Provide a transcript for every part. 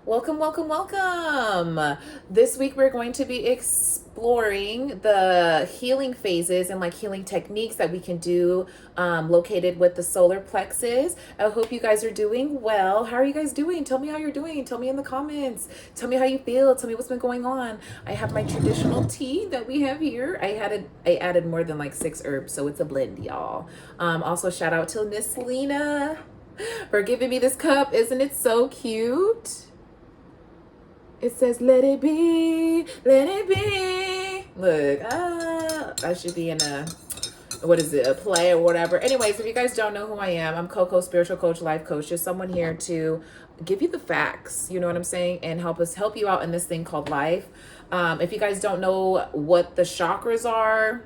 Welcome, welcome, welcome. This week we're going to be exploring the healing phases and like healing techniques that we can do located with the solar plexus. I hope you guys are doing well. How are you guys doing? Tell me how you're doing. Tell me in the comments. Tell me how you feel. Tell me what's been going on. I have my traditional tea that we have here. I added more than like 6 herbs, so it's a blend, y'all. Also, shout out to Miss Lena for giving me this cup. Isn't it so cute? It says, let it be, let it be. Look, I should be in a play or whatever. Anyways, if you guys don't know who I am, I'm Coco, spiritual coach, life coach, just someone here to give you the facts, you know what I'm saying, and help you out in this thing called life. If you guys don't know what the chakras are,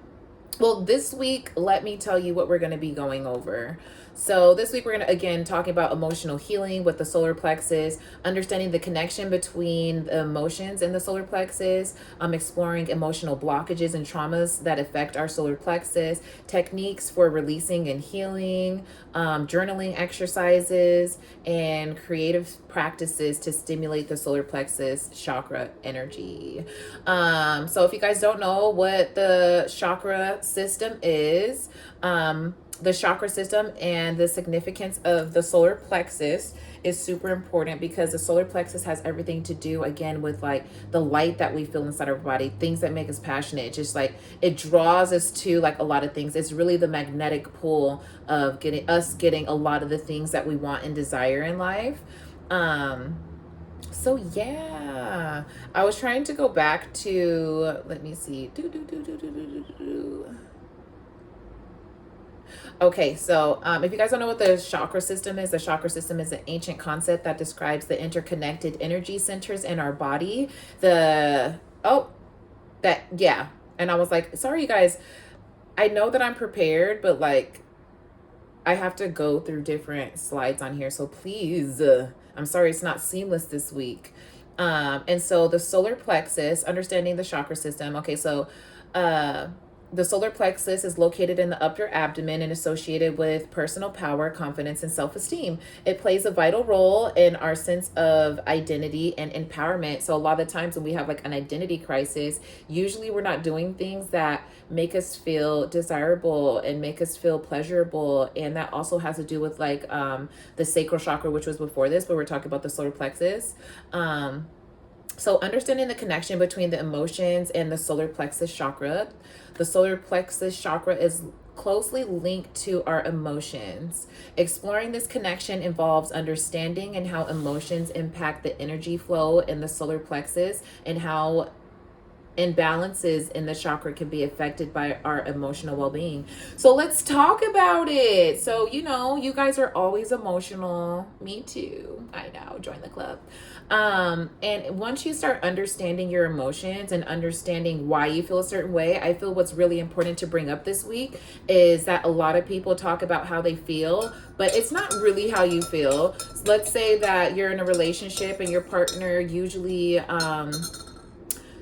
well, this week, let me tell you what we're going to be going over. So this week, we're going to, again, talking about emotional healing with the solar plexus, understanding the connection between the emotions and the solar plexus, exploring emotional blockages and traumas that affect our solar plexus, techniques for releasing and healing, journaling exercises, and creative practices to stimulate the solar plexus chakra energy. So if you guys don't know what the chakra system is, the chakra system and the significance of the solar plexus is super important because the solar plexus has everything to do, again, with like the light that we feel inside our body, things that make us passionate. Just like it draws us to like a lot of things. It's really the magnetic pull of getting a lot of the things that we want and desire in life. So yeah, I was trying to go back to, let me see. Okay, so if you guys don't know what the chakra system is an ancient concept that describes the interconnected energy centers in our body. Yeah. And I was like, sorry, you guys, I know that I'm prepared, but like, I have to go through different slides on here. So please, I'm sorry, it's not seamless this week. And so the solar plexus, understanding the chakra system. Okay, so the solar plexus is located in the upper abdomen and associated with personal power, confidence, and self-esteem. It plays a vital role in our sense of identity and empowerment. So a lot of the times when we have like an identity crisis, usually we're not doing things that make us feel desirable and make us feel pleasurable. And that also has to do with like the sacral chakra, which was before this, but we're talking about the solar plexus. So understanding the connection between the emotions and the solar plexus chakra. The solar plexus chakra is closely linked to our emotions. Exploring this connection involves understanding and how emotions impact the energy flow in the solar plexus and how imbalances in the chakra can be affected by our emotional well-being. So let's talk about it. So, you guys are always emotional. Me too. I know. Join the club. And once you start understanding your emotions and understanding why you feel a certain way, I feel what's really important to bring up this week is that a lot of people talk about how they feel, but it's not really how you feel. So let's say that you're in a relationship and your partner usually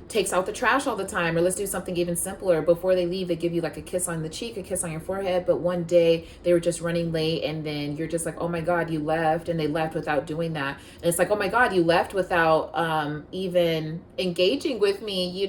takes out the trash all the time, or let's do something even simpler. Before they leave, they give you like a kiss on the cheek, a kiss on your forehead, but one day they were just running late and then you're just like, oh my God, you left, and they left without doing that. And it's like, oh my God, you left without even engaging with me,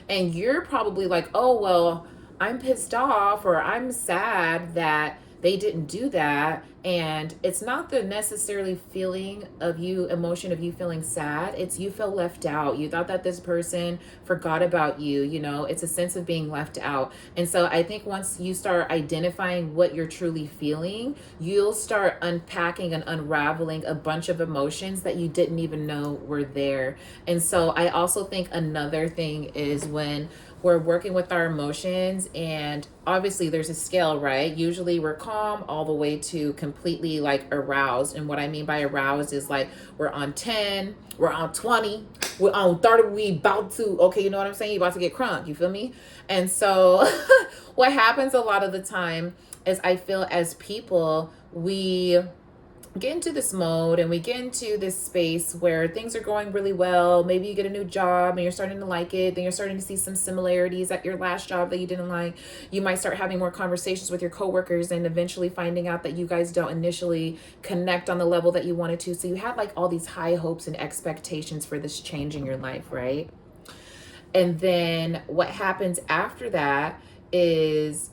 and you're probably like, oh, well, I'm pissed off or I'm sad that they didn't do that. And it's not the necessarily emotion of you feeling sad. It's you feel left out. You thought that this person forgot about you. It's a sense of being left out. And so I think once you start identifying what you're truly feeling, you'll start unpacking and unraveling a bunch of emotions that you didn't even know were there. And so I also think another thing is when we're working with our emotions, and obviously there's a scale, right? Usually we're calm all the way to completely like aroused. And what I mean by aroused is like we're on 10, we're on 20, we're on 30, we about to, okay, you know what I'm saying? You're about to get crunk, you feel me? And so what happens a lot of the time is I feel as people, we get into this mode and we get into this space where things are going really well. Maybe you get a new job and you're starting to like it. Then you're starting to see some similarities at your last job that you didn't like. You might start having more conversations with your coworkers and eventually finding out that you guys don't initially connect on the level that you wanted to. So you have like all these high hopes and expectations for this change in your life, right? And then what happens after that is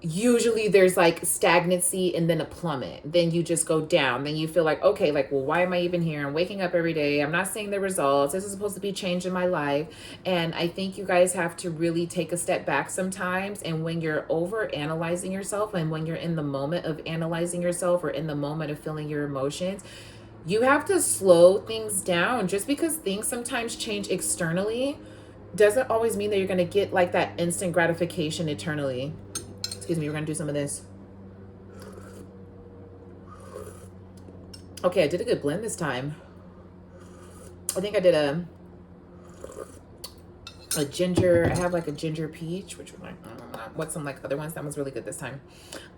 usually there's like stagnancy and then a plummet. Then you just go down. Then you feel like, okay, like, well, why am I even here? I'm waking up every day. I'm not seeing the results. This is supposed to be change in my life. And I think you guys have to really take a step back sometimes. And when you're over analyzing yourself and when you're in the moment of analyzing yourself or in the moment of feeling your emotions, you have to slow things down. Just because things sometimes change externally doesn't always mean that you're going to get like that instant gratification eternally. Excuse me, we're gonna do some of this. Okay, I did a good blend this time. I think I did a ginger. I have like a ginger peach, which was like, what's some like other ones? That was really good this time.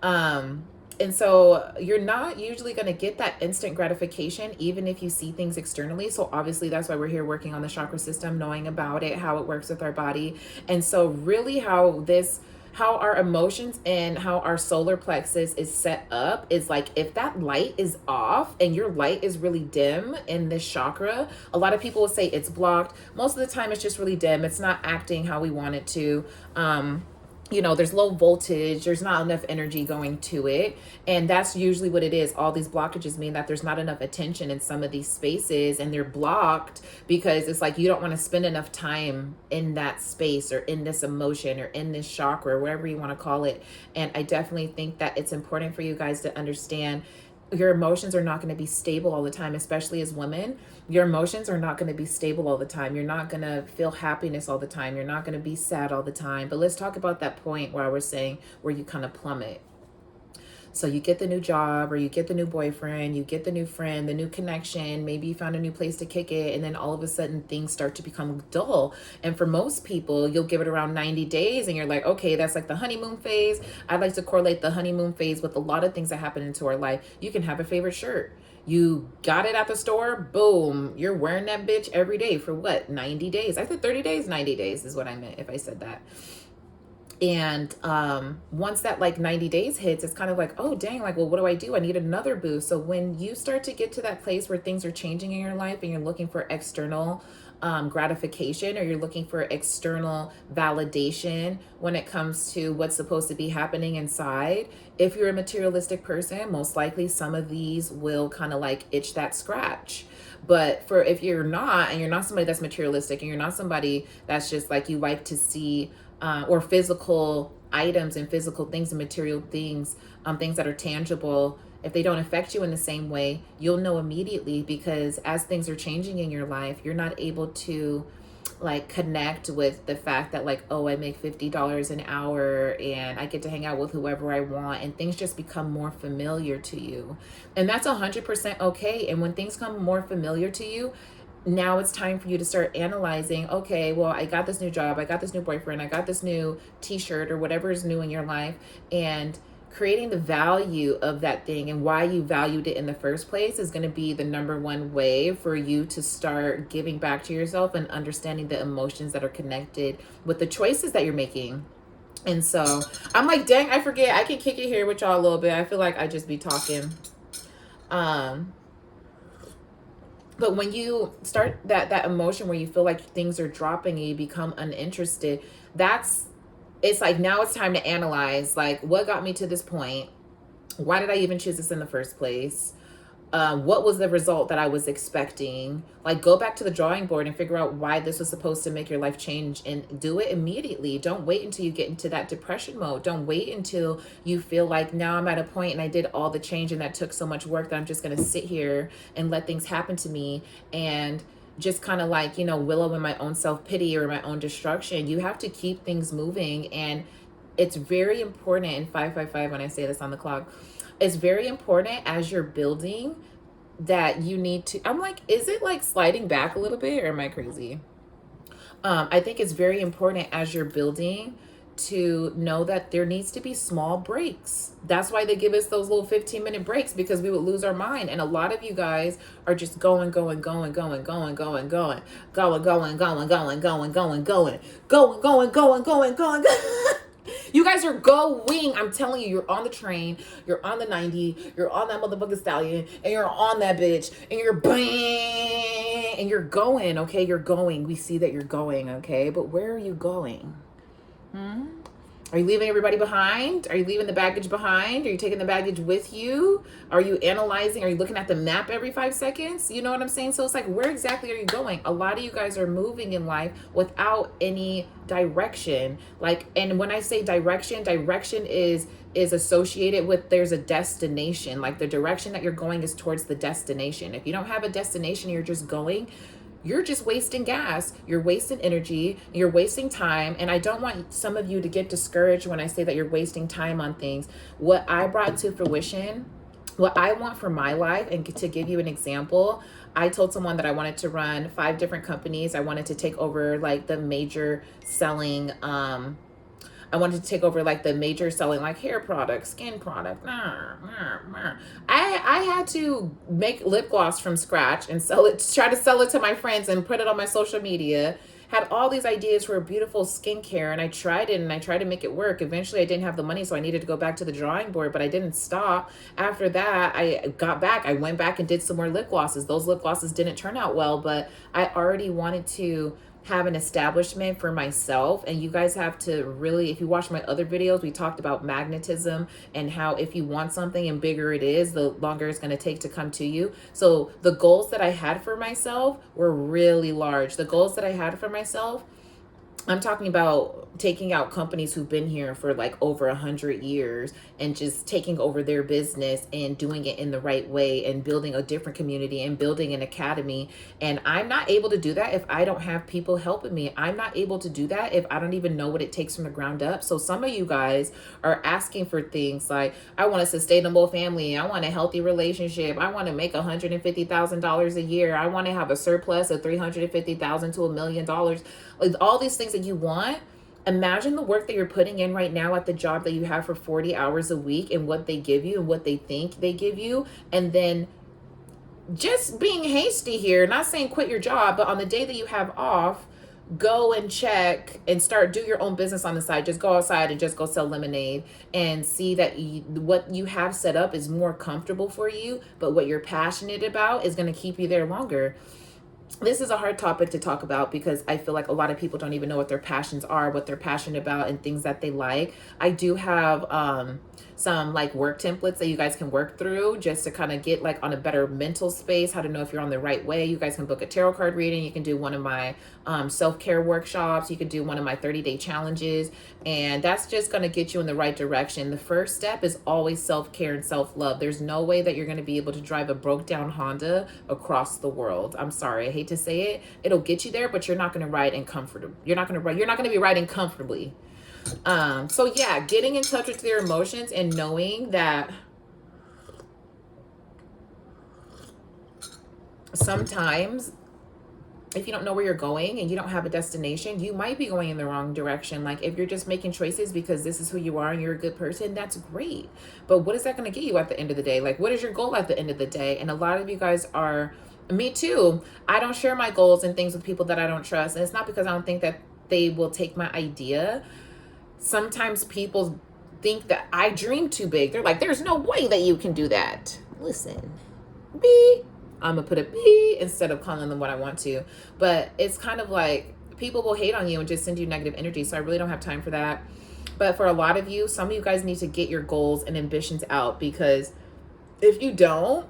And so you're not usually going to get that instant gratification, even if you see things externally. So obviously that's why we're here working on the chakra system, knowing about it, how it works with our body. And so really how our emotions and how our solar plexus is set up is like, if that light is off and your light is really dim in this chakra, a lot of people will say it's blocked. Most of the time it's just really dim. It's not acting how we want it to. There's low voltage, there's not enough energy going to it. And that's usually what it is. All these blockages mean that there's not enough attention in some of these spaces, and they're blocked because it's like you don't want to spend enough time in that space or in this emotion or in this chakra, or whatever you want to call it. And I definitely think that it's important for you guys to understand your emotions are not going to be stable all the time, especially as women. Your emotions are not going to be stable all the time. You're not going to feel happiness all the time. You're not going to be sad all the time. But let's talk about that point where I was saying where you kind of plummet. So you get the new job, or you get the new boyfriend, you get the new friend, the new connection, maybe you found a new place to kick it, and then all of a sudden things start to become dull. And for most people, you'll give it around 90 days and you're like, okay, that's like the honeymoon phase. I like to correlate the honeymoon phase with a lot of things that happen into our life. You can have a favorite shirt. You got it at the store, boom, you're wearing that bitch every day for what, 90 days? I said 30 days, 90 days is what I meant if I said that. And once that like 90 days hits, it's kind of like, oh, dang, like, well, what do? I need another boost. So when you start to get to that place where things are changing in your life and you're looking for external gratification, or you're looking for external validation when it comes to what's supposed to be happening inside, if you're a materialistic person, most likely some of these will kind of like itch that scratch. But for if you're not, and you're not somebody that's materialistic, and you're not somebody that's just like, you like to see or physical items and physical things and material things, things that are tangible, if they don't affect you in the same way, you'll know immediately, because as things are changing in your life, you're not able to like connect with the fact that like, oh, I make $50 an hour and I get to hang out with whoever I want, and things just become more familiar to you. And that's 100% okay. And when things come more familiar to you, now it's time for you to start analyzing, okay, well, I got this new job, I got this new boyfriend, I got this new t-shirt, or whatever is new in your life, and creating the value of that thing and why you valued it in the first place is going to be the number one way for you to start giving back to yourself and understanding the emotions that are connected with the choices that you're making. And so I'm like, dang, I forget, I can kick it here with y'all a little bit. I feel like I just be talking. But when you start that emotion where you feel like things are dropping and you become uninterested, it's like, now it's time to analyze, like, what got me to this point? Why did I even choose this in the first place? What was the result that I was expecting? Like, go back to the drawing board and figure out why this was supposed to make your life change, and do it immediately. Don't wait until you get into that depression mode. Don't wait until you feel like, now I'm at a point and I did all the change and that took so much work that I'm just going to sit here and let things happen to me and just kind of like, wallow in my own self-pity or my own destruction. You have to keep things moving. And it's very important in 555, when I say this on the clock, it's very important as you're building that you need to, I'm like, is it like sliding back a little bit, or am I crazy? I think it's very important as you're building to know that there needs to be small breaks. That's why they give us those little 15-minute breaks, because we would lose our mind. And a lot of you guys are just going, going, going, going, going, going, going, going, going, going, going, going, going, going, going, going, going, going, going. You guys are going. I'm telling you, you're on the train, you're on the 90, you're on that motherfucking stallion, and you're on that bitch, and you're bang, and you're going, okay? You're going. We see that you're going, okay? But where are you going? Are you leaving everybody behind? Are you leaving the baggage behind? Are you taking the baggage with you? Are you analyzing? Are you looking at the map every 5 seconds? You know what I'm saying? So it's like, where exactly are you going? A lot of you guys are moving in life without any direction. Like, and when I say direction is associated with, there's a destination. Like, the direction that you're going is towards the destination. If you don't have a destination, you're just going, you're just wasting gas, you're wasting energy, you're wasting time. And I don't want some of you to get discouraged when I say that you're wasting time on things. What I brought to fruition, what I want for my life, and to give you an example, I told someone that I wanted to run 5 different companies. I wanted to take over like the major selling, I wanted to take over like the major selling like hair products, skin product. I had to make lip gloss from scratch and sell it, try to sell it to my friends and put it on my social media. Had all these ideas for beautiful skincare, and I tried it and I tried to make it work. Eventually I didn't have the money, so I needed to go back to the drawing board, but I didn't stop. After that, I got back. I went back and did some more lip glosses. Those lip glosses didn't turn out well, but I already wanted to have an establishment for myself. And you guys have to really, if you watch my other videos, we talked about magnetism and how if you want something and bigger it is, the longer it's going to take to come to you. So the goals that I had for myself were really large. The goals that I had for myself, I'm talking about taking out companies who've been here for like over 100 years and just taking over their business and doing it in the right way and building a different community and building an academy. And I'm not able to do that if I don't have people helping me. I'm not able to do that if I don't even know what it takes from the ground up. So some of you guys are asking for things like, I want a sustainable family. I want a healthy relationship. I want to make $150,000 a year. I want to have a surplus of $350,000 to $1 million. Like all these things that you want. Imagine the work that you're putting in right now at the job that you have for 40 hours a week and what they give you and what they think they give you. And then just being hasty here, not saying quit your job, but on the day that you have off, go and check and start, do your own business on the side. Just go outside and just go sell lemonade and see that what you have set up is more comfortable for you, but what you're passionate about is going to keep you there longer. This is a hard topic to talk about because I feel like a lot of people don't even know what their passions are, what they're passionate about, and things that they like. I do have some like work templates that you guys can work through just to kind of get like on a better mental space, how to know if you're on the right way. You guys can book a tarot card reading. You can do one of my self-care workshops. You can do one of my 30-day challenges. And that's just going to get you in the right direction. The first step is always self-care and self-love. There's no way that you're going to be able to drive a broke down Honda across the world. I'm sorry. I hate to say it. It'll get you there, but you're not going to ride in comfort. You're not going to be riding comfortably. So yeah, getting in touch with your emotions and knowing that sometimes if you don't know where you're going and you don't have a destination, you might be going in the wrong direction. Like if you're just making choices because this is who you are and you're a good person, that's great. But what is that going to get you at the end of the day? Like what is your goal at the end of the day? And a lot of you guys are, me too. I don't share my goals and things with people that I don't trust. And it's not because I don't think that they will take my idea. Sometimes people think that I dream too big. They're like, there's no way that you can do that. Listen, I'm going to put a B instead of calling them what I want to. But it's kind of like people will hate on you and just send you negative energy. So I really don't have time for that. But for a lot of you, some of you guys need to get your goals and ambitions out, because if you don't,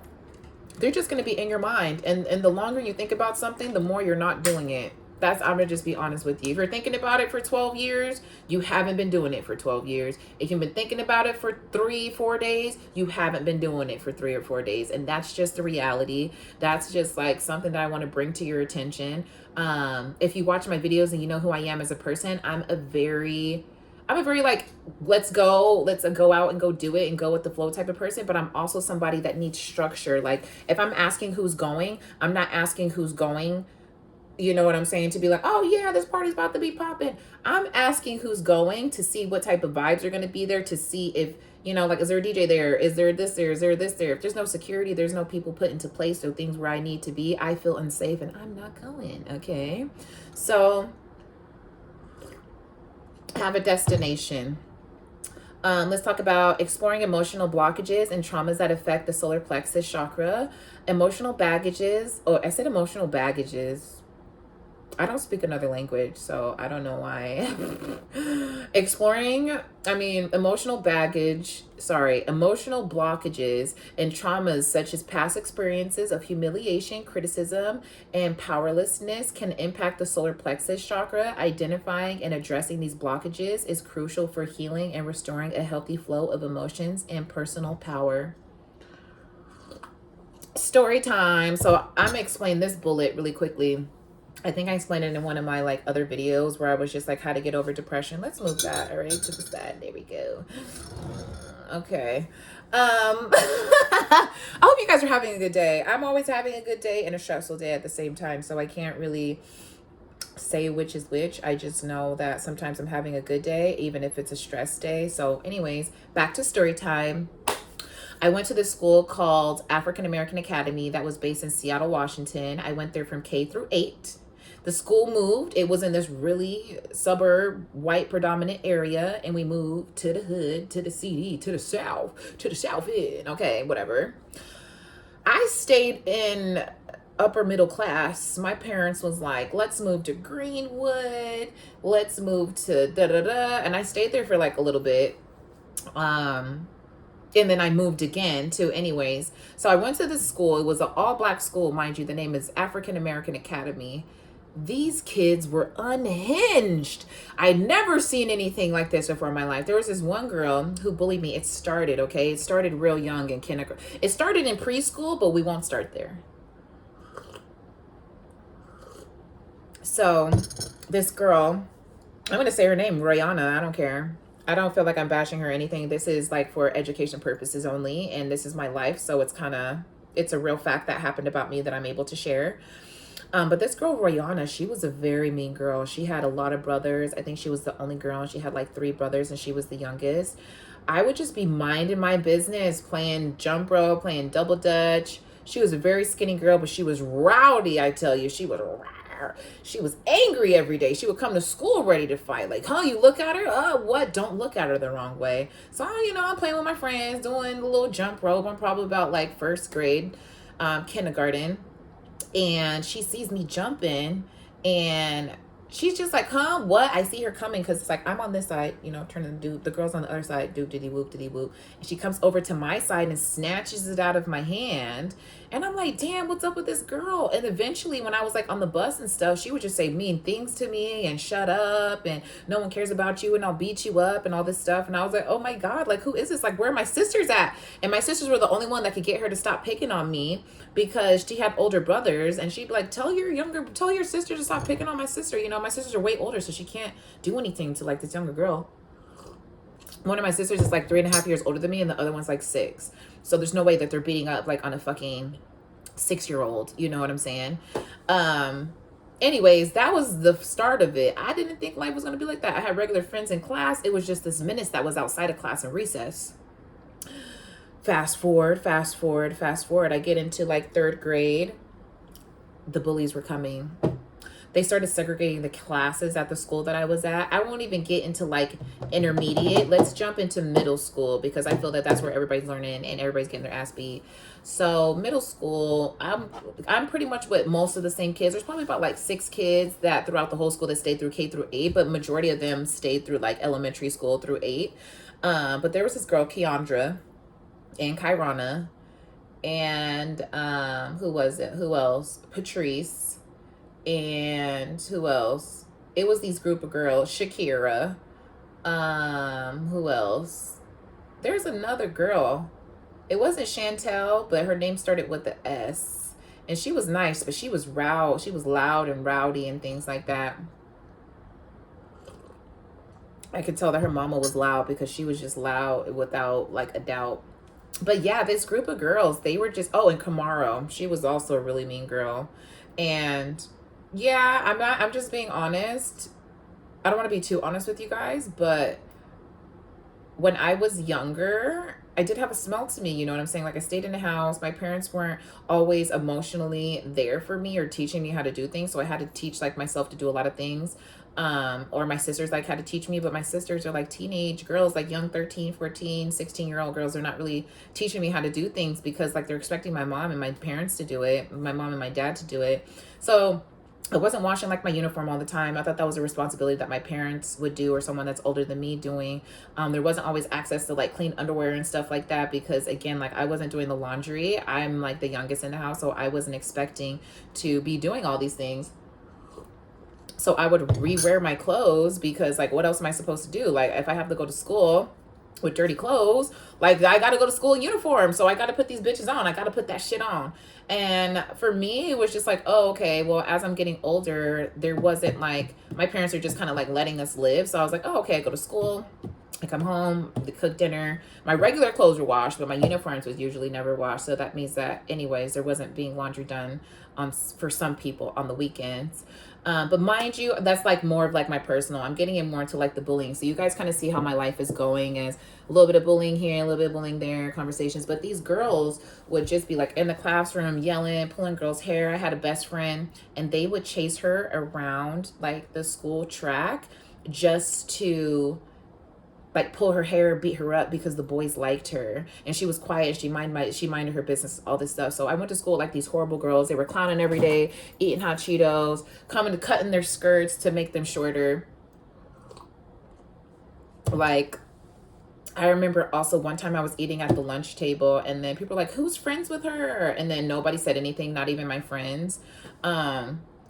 they're just going to be in your mind. And the longer you think about something, the more you're not doing it. I'm going to just be honest with you. If you're thinking about it for 12 years, you haven't been doing it for 12 years. If you've been thinking about it for 3-4 days, you haven't been doing it for 3 or 4 days. And that's just the reality. That's just like something that I want to bring to your attention. If you watch my videos and you know who I am as a person, I'm a very like, let's go out and go do it and go with the flow type of person. But I'm also somebody that needs structure. Like if I'm asking who's going, I'm not asking who's going, You know what I'm saying? To be like, oh yeah, this party's about to be popping. I'm asking who's going to see what type of vibes are going to be there, to see if, you know, like, is there a DJ there? Is there this there? Is there this there? If there's no security, there's no people put into place or things where I need to be, I feel unsafe and I'm not going. Okay. So have a destination. Let's talk about exploring emotional blockages and traumas that affect the solar plexus chakra. Emotional baggages, or I said emotional baggages. I don't speak another language, so I don't know why. Emotional blockages and traumas such as past experiences of humiliation, criticism, and powerlessness can impact the solar plexus chakra. Identifying and addressing these blockages is crucial for healing and restoring a healthy flow of emotions and personal power. Story time. So I'm gonna explain this bullet really quickly. I think I explained it in one of my like other videos where I was just like how to get over depression. Let's move that all right to the side. There we go. Okay. I hope you guys are having a good day. I'm always having a good day and a stressful day at the same time, so I can't really say which is which. I just know that sometimes I'm having a good day even if it's a stress day. So anyways, back to story time. I went to this school called African American Academy that was based in Seattle, Washington. I went there from K through 8. The school moved. It was in this really suburb, white predominant area, and we moved to the hood, to the city, to the south end. Okay, whatever. I stayed in upper middle class. My parents was like, let's move to Greenwood. Let's move to da-da-da. And I stayed there for like a little bit. And then I moved again too, anyways. So I went to this school. It was an all-black school, mind you. The name is African American Academy. These kids were unhinged. I'd never seen anything like this before in my life. There was this one girl who bullied me. It started real young in kindergarten. It started in preschool, but we won't start there. So this girl, I'm going to say her name, Rihanna. I don't care. I don't feel like I'm bashing her or anything. This is like for education purposes only. And this is my life. So it's a real fact that happened about me that I'm able to share. But this girl, Rihanna, she was a very mean girl. She had a lot of brothers. I think she was the only girl. She had like 3 brothers and she was the youngest. I would just be minding my business, playing jump rope, playing double dutch. She was a very skinny girl, but she was rowdy, I tell you. She was angry every day. She would come to school ready to fight. Like, huh, you look at her? What? Don't look at her the wrong way. So, I'm playing with my friends, doing a little jump rope. I'm probably about like first grade, kindergarten. And she sees me jumping and she's just like, huh, what? I see her coming because it's like I'm on this side, turning to do, the girl's on the other side, do diddy whoop. And she comes over to my side and snatches it out of my hand. And I'm like, damn, what's up with this girl? And eventually when I was like on the bus and stuff, she would just say mean things to me and shut up and no one cares about you and I'll beat you up and all this stuff. And I was like, oh my God, like who is this? Like, where are my sisters at? And my sisters were the only one that could get her to stop picking on me because she had older brothers. And she'd be like, tell your sister to stop picking on my sister. My sisters are way older, so she can't do anything to like this younger girl. One of my sisters is like 3.5 years older than me and the other one's like 6. So there's no way that they're beating up like on a fucking 6-year-old. You know what I'm saying? Anyways, that was the start of it. I didn't think life was going to be like that. I had regular friends in class. It was just this menace that was outside of class and recess. Fast forward. I get into like 3rd grade. The bullies were coming. They started segregating the classes at the school that I was at. I won't even get into like intermediate. Let's jump into middle school because I feel that that's where everybody's learning and everybody's getting their ass beat. So middle school, I'm pretty much with most of the same kids. There's probably about like 6 kids that throughout the whole school that stayed through K through 8, but majority of them stayed through like elementary school through 8. But there was this girl, Keandra, and Kyrana, and who was it? Who else? Patrice. And who else? It was these group of girls. Shakira. Who else? There's another girl. It wasn't Chantel, but her name started with the S. And she was nice, but she was loud. She was loud and rowdy and things like that. I could tell that her mama was loud because she was just loud without like a doubt. But yeah, this group of girls, they were just, and Kamaro. She was also a really mean girl. And Yeah, I'm just being honest. I don't want to be too honest with you guys, but when I was younger, I did have a smell to me, you know what I'm saying? Like I stayed in the house. My parents weren't always emotionally there for me or teaching me how to do things. So I had to teach like myself to do a lot of things. Or my sisters like had to teach me, but my sisters are like teenage girls, like young 13, 14, 16-year-old girls. They're not really teaching me how to do things because like they're expecting my mom and my parents to do it, my mom and my dad to do it. So I wasn't washing like my uniform all the time. I thought that was a responsibility that my parents would do or someone that's older than me doing. There wasn't always access to like clean underwear and stuff like that because again, like I wasn't doing the laundry. I'm like the youngest in the house, so I wasn't expecting to be doing all these things. So I would rewear my clothes because like what else am I supposed to do? Like if I have to go to school with dirty clothes, like I gotta go to school in uniform, so I gotta put these bitches on. I gotta put that shit on. And for me it was just like, oh okay, well as I'm getting older, there wasn't like, my parents are just kind of like letting us live. So I was like, oh okay, I go to school, I come home, they cook dinner. My regular clothes were washed, but my uniforms was usually never washed. So that means that, anyways, there wasn't being laundry done for some people on the weekends. But mind you, that's like more of like my personal. I'm getting in more into like the bullying. So you guys kind of see how my life is going as a little bit of bullying here, a little bit of bullying there, conversations. But these girls would just be like in the classroom yelling, pulling girls' hair. I had a best friend, and they would chase her around like the school track just to like pull her hair, beat her up because the boys liked her and she was quiet. She minded her business, all this stuff. So I went to school with, like these horrible girls. They were clowning every day, eating hot Cheetos, coming to cutting their skirts to make them shorter. Like I remember also one time I was eating at the lunch table and then people were like, who's friends with her? And then nobody said anything, not even my friends.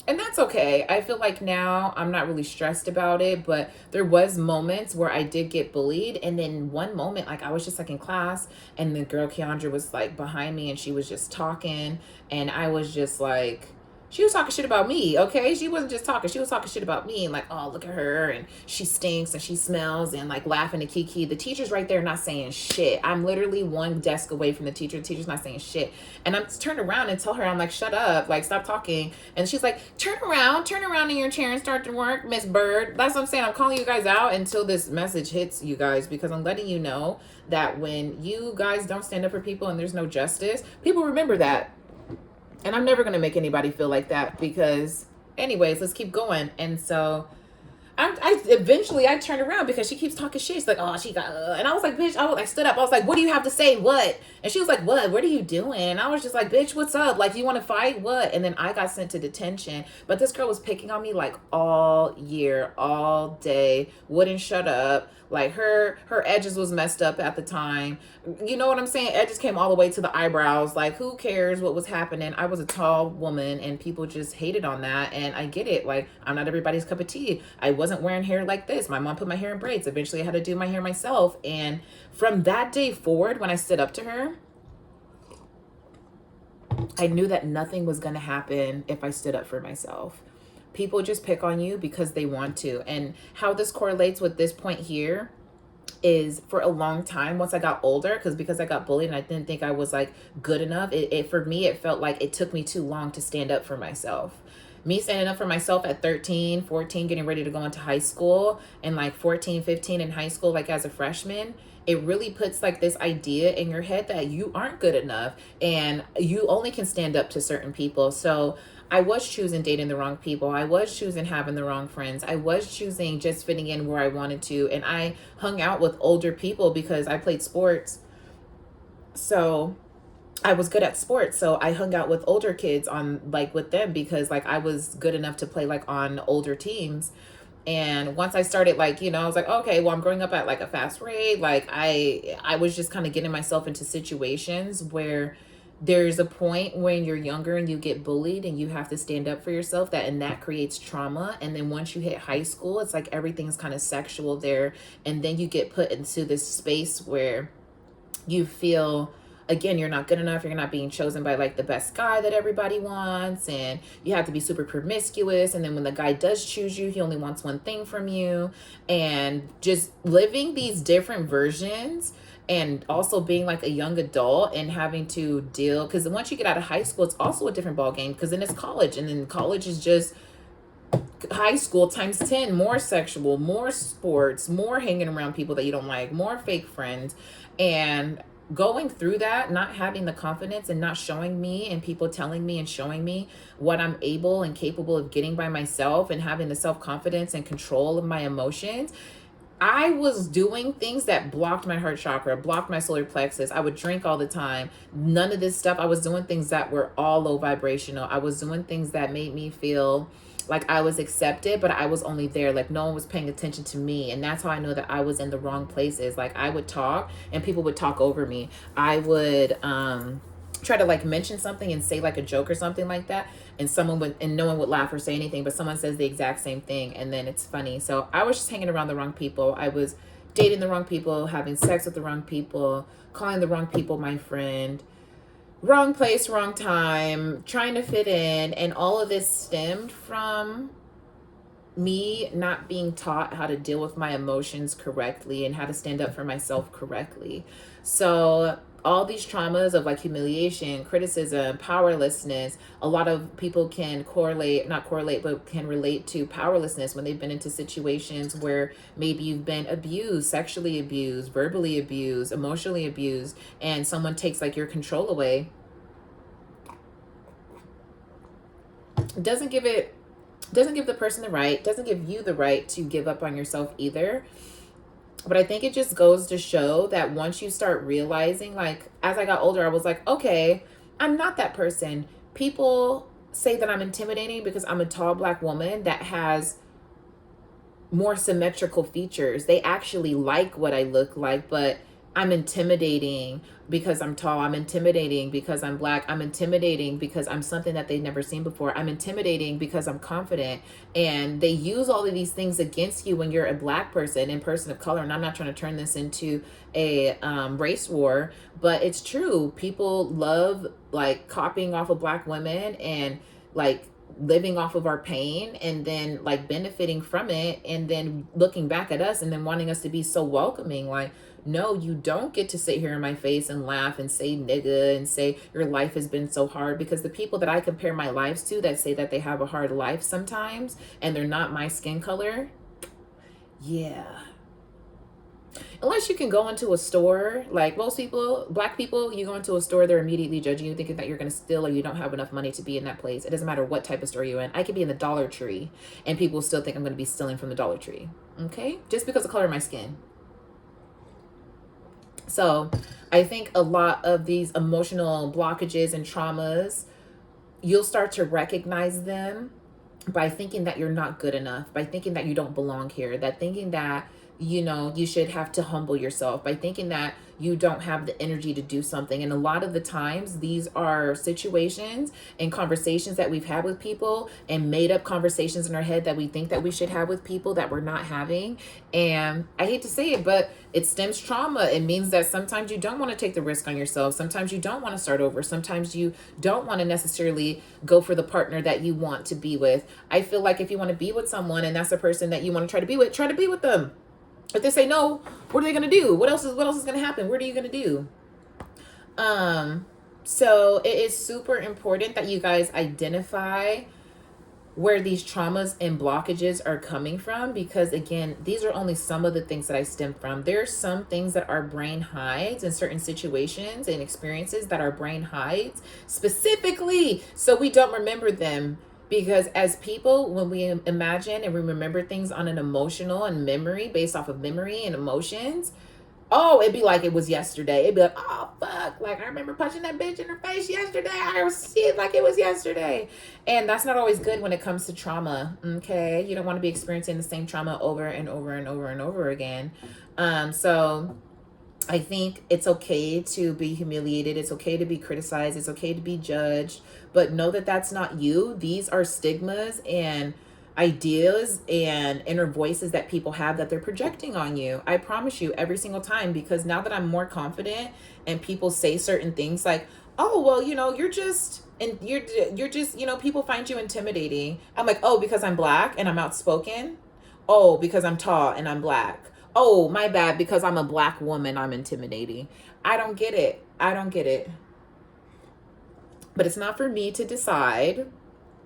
And that's okay. I feel like now I'm not really stressed about it, but there was moments where I did get bullied. And then one moment, like I was just like in class and the girl Keandra was like behind me and she was just talking. And I was just like, she was talking shit about me, okay? She wasn't just talking. She was talking shit about me and like, oh, look at her and she stinks and she smells and like laughing to Kiki. The teacher's right there not saying shit. I'm literally one desk away from the teacher. The teacher's not saying shit. And I'm turned around and tell her, I'm like, shut up, like stop talking. And she's like, turn around in your chair and start to work, Miss Bird. That's what I'm saying. I'm calling you guys out until this message hits you guys because I'm letting you know that when you guys don't stand up for people and there's no justice, people remember that. And I'm never going to make anybody feel like that because, anyways, let's keep going. And so I eventually I turned around because she keeps talking shit. She's like, oh, she got, and I was like, bitch, I stood up. I was like, what do you have to say? What? And she was like, what? What are you doing? And I was just like, bitch, what's up? Like, you want to fight? What? And then I got sent to detention. But this girl was picking on me like all year, all day, wouldn't shut up. Like her edges was messed up at the time. You know what I'm saying? Edges came all the way to the eyebrows. Like, who cares what was happening? I was a tall woman and people just hated on that. And I get it. Like, I'm not everybody's cup of tea. I wasn't wearing hair like this. My mom put my hair in braids. Eventually I had to do my hair myself. And from that day forward, when I stood up to her, I knew that nothing was going to happen if I stood up for myself. People just pick on you because they want to. And how this correlates with this point here is, for a long time, once I got older, because I got bullied and I didn't think I was like good enough, it for me it felt like it took me too long to stand up for myself. Me standing up for myself at 13, 14, getting ready to go into high school, and like 14, 15 in high school, like as a freshman, it really puts like this idea in your head that you aren't good enough and you only can stand up to certain people. So I was choosing dating the wrong people. I was choosing having the wrong friends. I was choosing just fitting in where I wanted to. And I hung out with older people because I played sports. So I was good at sports. So I hung out with older kids on like with them because like I was good enough to play like on older teams. And once I started like, I was like, okay, well, I'm growing up at like a fast rate. Like I was just kind of getting myself into situations where there's a point when you're younger and you get bullied and you have to stand up for yourself, and that creates trauma. And then once you hit high school, it's like everything's kind of sexual there. And then you get put into this space where you feel, again, you're not good enough. You're not being chosen by like the best guy that everybody wants. And you have to be super promiscuous. And then when the guy does choose you, he only wants one thing from you. And just living these different versions, and also being like a young adult and having to deal, because once you get out of high school, it's also a different ball game, because then it's college, and then college is just high school times 10, more sexual, more sports, more hanging around people that you don't like, more fake friends. And going through that, not having the confidence and not showing me, and people telling me and showing me what I'm able and capable of getting by myself, and having the self-confidence and control of my emotions, I was doing things that blocked my heart chakra, blocked my solar plexus. I would drink all the time. None of this stuff. I was doing things that were all low vibrational. I was doing things that made me feel like I was accepted, but I was only there. Like no one was paying attention to me. And that's how I know that I was in the wrong places. Like I would talk and people would talk over me. I would try to like mention something and say like a joke or something like that, and no one would laugh or say anything, but someone says the exact same thing and then it's funny. So I was just hanging around the wrong people. I was dating the wrong people, having sex with the wrong people, calling the wrong people my friend, wrong place, wrong time, trying to fit in. And all of this stemmed from me not being taught how to deal with my emotions correctly and how to stand up for myself correctly. So all these traumas of like humiliation, criticism, powerlessness, a lot of people can not correlate, but can relate to powerlessness when they've been into situations where maybe you've been abused, sexually abused, verbally abused, emotionally abused, and someone takes like your control away. Doesn't give the person the right, doesn't give you the right to give up on yourself either. But I think it just goes to show that once you start realizing, like, as I got older, I was like, okay, I'm not that person. People say that I'm intimidating because I'm a tall Black woman that has more symmetrical features. They actually like what I look like, but I'm intimidating because I'm tall. I'm intimidating because I'm Black. I'm intimidating because I'm something that they've never seen before. I'm intimidating because I'm confident. And they use all of these things against you when you're a Black person and person of color. And I'm not trying to turn this into a race war, but it's true. People love like copying off of Black women and like living off of our pain and then like benefiting from it, and then looking back at us and then wanting us to be so welcoming. Like, no, you don't get to sit here in my face and laugh and say nigga and say your life has been so hard, because the people that I compare my lives to that say that they have a hard life sometimes and they're not my skin color, yeah. Unless you can go into a store, like most people, Black people, you go into a store, they're immediately judging you, thinking that you're going to steal or you don't have enough money to be in that place. It doesn't matter what type of store you're in. I could be in the Dollar Tree and people still think I'm going to be stealing from the Dollar Tree. Okay? Just because of the color of my skin. So I think a lot of these emotional blockages and traumas, you'll start to recognize them by thinking that you're not good enough, by thinking that you don't belong here, that thinking that, you know, you should have to humble yourself, by thinking that you don't have the energy to do something. And a lot of the times these are situations and conversations that we've had with people and made up conversations in our head that we think that we should have with people that we're not having. And I hate to say it, but it stems trauma. It means that sometimes you don't want to take the risk on yourself. Sometimes you don't want to start over. Sometimes you don't want to necessarily go for the partner that you want to be with. I feel like if you want to be with someone and that's the person that you want to try to be with them. If they say no, what are they going to do? What else is going to happen? What are you going to do? So it is super important that you guys identify where these traumas and blockages are coming from, because again, these are only some of the things that I stem from. There are some things that our brain hides in certain situations and experiences that our brain hides specifically so we don't remember them. Because as people, when we imagine and we remember things on an emotional and memory, based off of memory and emotions, oh, it'd be like it was yesterday. It'd be like, oh, fuck. Like, I remember punching that bitch in her face yesterday. I see it like it was yesterday. And that's not always good when it comes to trauma, okay? You don't want to be experiencing the same trauma over and over and over and over again. So I think it's okay to be humiliated. It's okay to be criticized. It's okay to be judged. But know that that's not you. These are stigmas and ideas and inner voices that people have that they're projecting on you. I promise you, every single time, because now that I'm more confident and people say certain things like, oh, well, you know, you're just, you know, people find you intimidating. I'm like, oh, because I'm Black and I'm outspoken. Oh, because I'm tall and I'm Black. Oh, my bad, because I'm a Black woman, I'm intimidating. I don't get it. But it's not for me to decide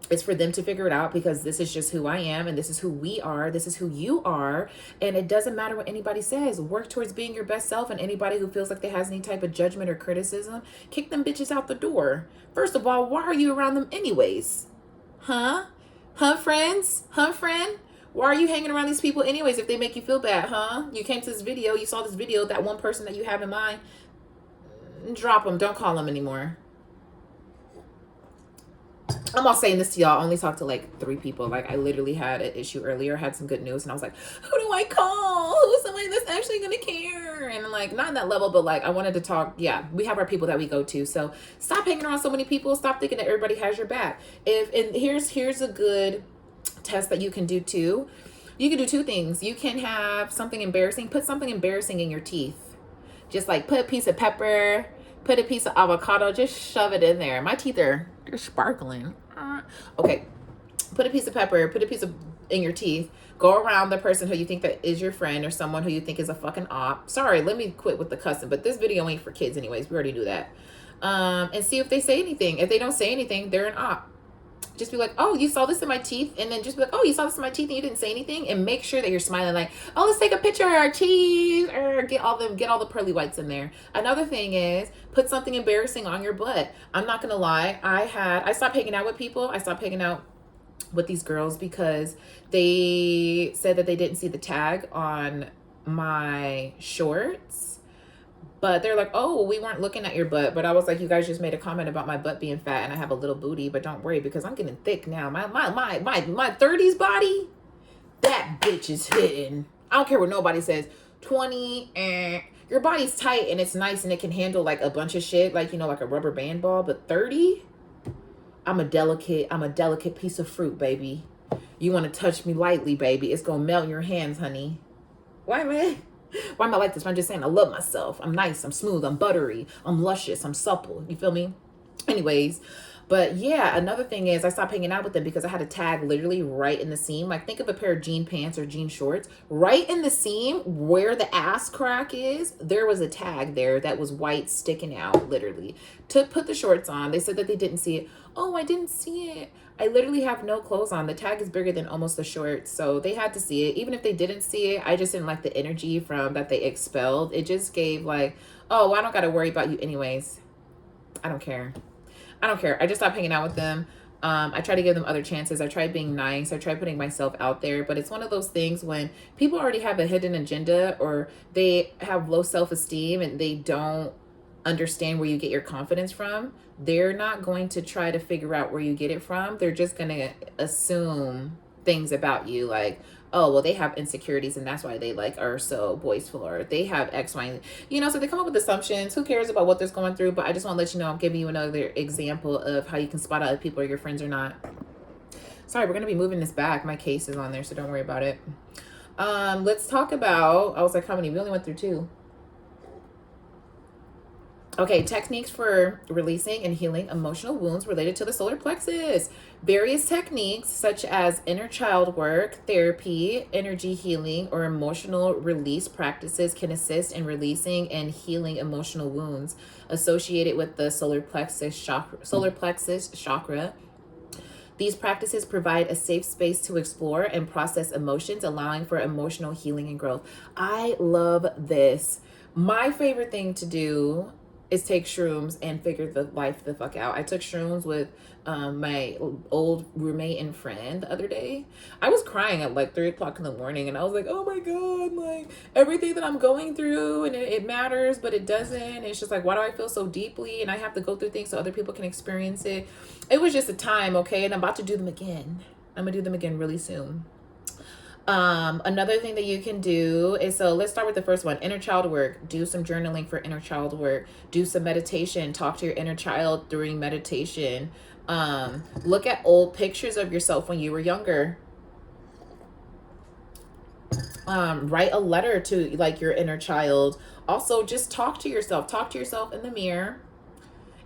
It's for them to figure it out, because this is just who I am, and this is who we are. This is who you are. And it doesn't matter what anybody says. Work towards being your best self. And anybody who feels like they has any type of judgment or criticism, kick them bitches out the door. First of all, why are you around them anyways? Huh? Huh, friends? Huh, friend? Why are you hanging around these people anyways if they make you feel bad, huh? You came to this video, you saw this video, that one person that you have in mind, drop them. Don't call them anymore. I'm all saying this to y'all. I only talked to like 3 people. Like, I literally had an issue earlier, had some good news, and I was like, who do I call? Who's somebody that's actually gonna care? And like, not in that level, but like, I wanted to talk. Yeah, we have our people that we go to. So stop hanging around so many people. Stop thinking that everybody has your back. And here's a good test that you can do too. You can do 2 things. You can have something embarrassing. Put something embarrassing in your teeth. Just like put a piece of pepper, put a piece of avocado, just shove it in there. My teeth they're sparkling. Okay, put a piece of pepper, put a piece of in your teeth. Go around the person who you think that is your friend, or someone who you think is a fucking op. Sorry, let me quit with the cussing, but this video ain't for kids anyways. We already do that. And see if they say anything. If they don't say anything, they're an op. Just be like, oh, you saw this in my teeth. And then just be like, oh, you saw this in my teeth and you didn't say anything. And make sure that you're smiling like, oh, let's take a picture, cheese, or get all the pearly whites in there. Another thing is put something embarrassing on your butt. I'm not gonna lie, I stopped hanging out with people. I stopped hanging out with these girls because they said that they didn't see the tag on my shorts. But they're like, oh, we weren't looking at your butt. But I was like, you guys just made a comment about my butt being fat and I have a little booty. But don't worry, because I'm getting thick now. My 30s body, that bitch is hitting. I don't care what nobody says. 20, your body's tight and it's nice and it can handle like a bunch of shit, like, you know, like a rubber band ball. But 30, I'm a delicate piece of fruit, baby. You want to touch me lightly, baby. It's going to melt in your hands, honey. Why am I like this? I'm just saying I love myself. I'm nice. I'm smooth. I'm buttery. I'm luscious. I'm supple. You feel me? Anyways, but yeah, another thing is I stopped hanging out with them because I had a tag literally right in the seam. Like, think of a pair of jean pants or jean shorts. Right in the seam where the ass crack is, there was a tag there that was white sticking out, literally. To put the shorts on, they said that they didn't see it. Oh, I didn't see it. I literally have no clothes on. The tag is bigger than almost the shorts, so they had to see it. Even if they didn't see it, I just didn't like the energy from that they expelled. It just gave like, oh, I don't got to worry about you anyways. I don't care. I just stopped hanging out with them. I try to give them other chances. I tried being nice. I tried putting myself out there. But it's one of those things when people already have a hidden agenda, or they have low self-esteem and they don't understand where you get your confidence from. They're not going to try to figure out where you get it from. They're just going to assume things about you, like, oh, well, they have insecurities and that's why they like are so boastful, or they have X, Y, and you know, so they come up with assumptions. Who cares about what they're going through? But I just want to let you know, I'm giving you another example of how you can spot out if people are your friends or not. Sorry, we're going to be moving this back. My case is on there, so don't worry about it. Let's talk about, I was like, how many? We only went through 2. Okay, techniques for releasing and healing emotional wounds related to the solar plexus. Various techniques such as inner child work, therapy, energy healing, or emotional release practices can assist in releasing and healing emotional wounds associated with the solar plexus chakra. These practices provide a safe space to explore and process emotions, allowing for emotional healing and growth. I love this. My favorite thing to do is take shrooms and figure the fuck out. I took shrooms with my old roommate and friend the other day. I was crying at like 3 o'clock in the morning, and I was like, oh my God, like everything that I'm going through, and it matters, but it doesn't. It's just like, why do I feel so deeply? And I have to go through things so other people can experience it. It was just a time, okay? And I'm about to do them again. I'm gonna do them again really soon. Another thing that you can do is, so let's start with the first one, inner child work. Do some journaling for inner child work. Do some meditation. Talk to your inner child during meditation. Look at old pictures of yourself when you were younger. Write a letter to like your inner child. Also, just talk to yourself. Talk to yourself in the mirror.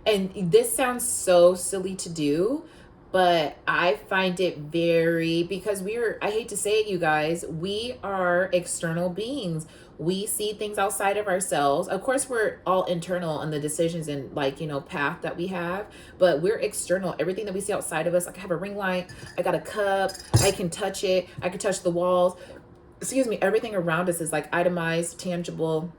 And this sounds so silly to do, But I find it very, because I hate to say it, you guys, we are external beings. We see things outside of ourselves. Of course, we're all internal on the decisions and, like, path that we have, but we're external. Everything that we see outside of us, like I have a ring light, I got a cup, I can touch it, I can touch the walls. Excuse me, everything around us is like itemized, tangible.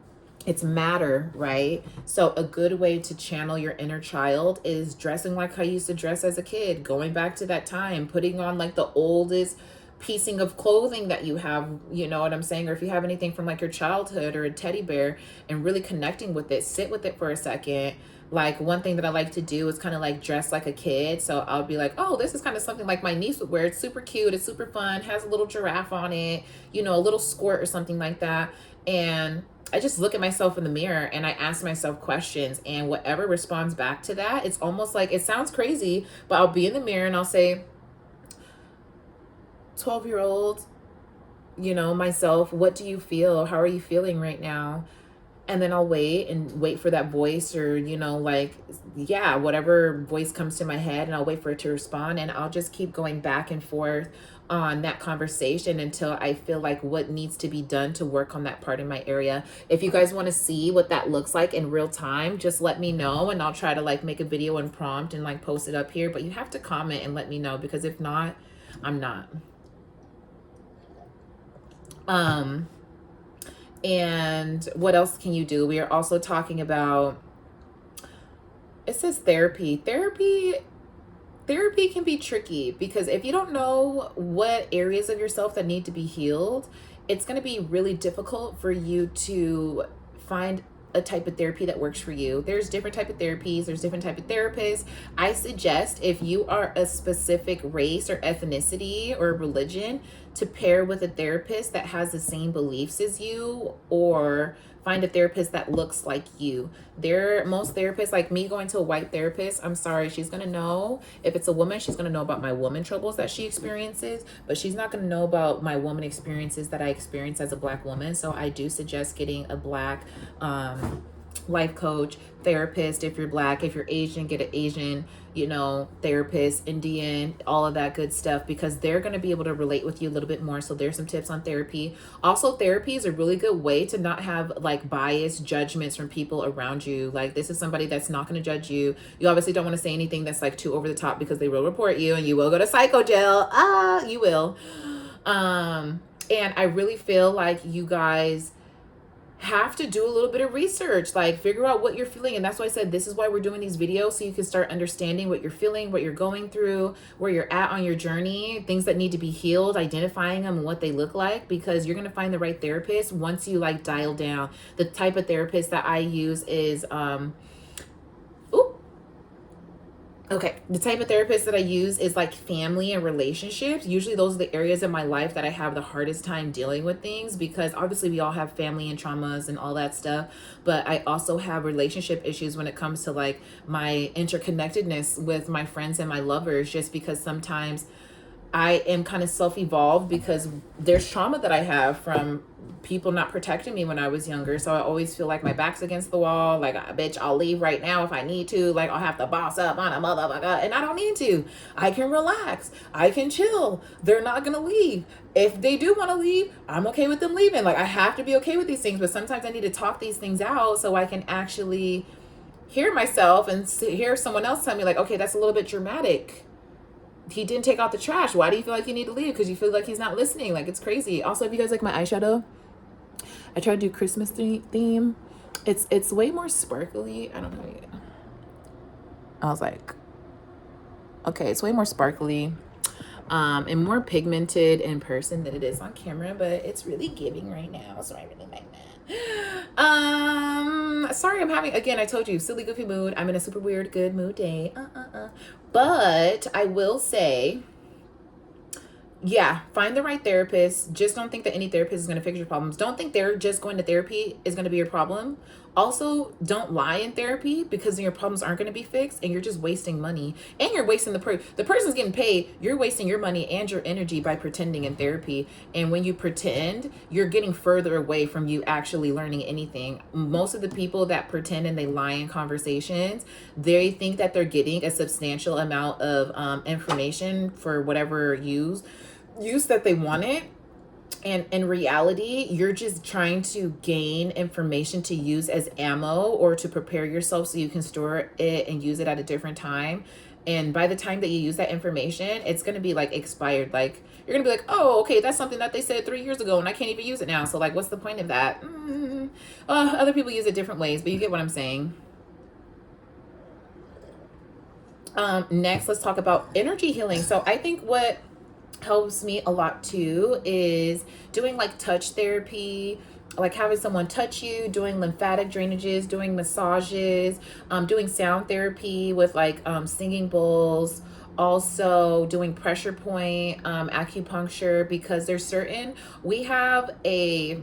It's matter, right? So a good way to channel your inner child is dressing like how you used to dress as a kid, going back to that time, putting on like the oldest piecing of clothing that you have, you know what I'm saying? Or if you have anything from like your childhood or a teddy bear, and really connecting with it, sit with it for a second. Like, one thing that I like to do is kind of like dress like a kid. So I'll be like, oh, this is kind of something like my niece would wear. It's super cute, it's super fun, has a little giraffe on it, a little squirt or something like that. And I just look at myself in the mirror and I ask myself questions, and whatever responds back to that, it's almost like, it sounds crazy, but I'll be in the mirror and I'll say, 12-year-old, myself, what do you feel? How are you feeling right now? And then I'll wait for that voice, or, like, yeah, whatever voice comes to my head, and I'll wait for it to respond. And I'll just keep going back and forth on that conversation until I feel like what needs to be done to work on that part in my area. If you guys want to see what that looks like in real time, just let me know, and I'll try to like make a video and prompt and like post it up here. But you have to comment and let me know, because if not, I'm not. And what else can you do? We are also talking about, it says therapy. Therapy can be tricky, because if you don't know what areas of yourself that need to be healed, it's going to be really difficult for you to find a type of therapy that works for you. There's different type of therapies, there's different type of therapists. I suggest, if you are a specific race or ethnicity or religion, to pair with a therapist that has the same beliefs as you, or find a therapist that looks like you. Most therapists, like me going to a white therapist, I'm sorry, she's gonna know, if it's a woman, she's gonna know about my woman troubles that she experiences, but she's not gonna know about my woman experiences that I experience as a Black woman. So I do suggest getting a Black life coach, therapist. If you're Black, if you're Asian, get an Asian, therapist, Indian, all of that good stuff, because they're going to be able to relate with you a little bit more. So there's some tips on therapy. Also, therapy is a really good way to not have like biased judgments from people around you. Like, this is somebody that's not going to judge you. You obviously don't want to say anything that's like too over the top, because they will report you and you will go to psycho jail. You will. And I really feel like you guys have to do a little bit of research, like figure out what you're feeling. And that's why I said, this is why we're doing these videos, so you can start understanding what you're feeling, what you're going through, where you're at on your journey, things that need to be healed, identifying them and what they look like, because you're going to find the right therapist once you like dial down. The type of therapist that I use is the type of therapist that I use is like family and relationships. Usually those are the areas in my life that I have the hardest time dealing with things, because obviously we all have family and traumas and all that stuff. But I also have relationship issues when it comes to like my interconnectedness with my friends and my lovers, just because sometimes I am kind of self-evolved, because there's trauma that I have from people not protecting me when I was younger. So I always feel like my back's against the wall. Like, bitch, I'll leave right now if I need to. Like, I'll have to boss up on a motherfucker. And I don't need to. I can relax. I can chill. They're not going to leave. If they do want to leave, I'm okay with them leaving. Like, I have to be okay with these things. But sometimes I need to talk these things out so I can actually hear myself and hear someone else tell me, like, okay, that's a little bit dramatic. He didn't take out the trash. Why do you feel like you need to leave? Because you feel like he's not listening. Like, it's crazy. Also, if you guys like my eyeshadow, I try to do Christmas theme. It's way more sparkly. I don't know yet. I was like, okay, it's way more sparkly and more pigmented in person than it is on camera, but it's really giving right now, so I really like that. Sorry, I'm having, again, I told you, silly goofy mood. I'm in a super weird good mood day. But I will say, yeah, find the right therapist. Just don't think that any therapist is going to fix your problems. Don't think they're just going to therapy is going to be your problem, Also, don't lie in therapy, because your problems aren't going to be fixed, and you're just wasting money, and you're wasting the person's getting paid. You're wasting your money and your energy by pretending in therapy. And when you pretend, you're getting further away from you actually learning anything. Most of the people that pretend and they lie in conversations, they think that they're getting a substantial amount of information for whatever use that they wanted. And in reality, you're just trying to gain information to use as ammo, or to prepare yourself so you can store it and use it at a different time. And by the time that you use that information, it's going to be like expired. Like, you're going to be like, oh, okay, that's something that they said 3 years ago and I can't even use it now. So like, what's the point of that? Other people use it different ways, but you get what I'm saying. Next, let's talk about energy healing. So I think what helps me a lot too is doing like touch therapy, like having someone touch you, doing lymphatic drainages, doing massages, doing sound therapy with like singing bowls, also doing pressure point acupuncture, because we have a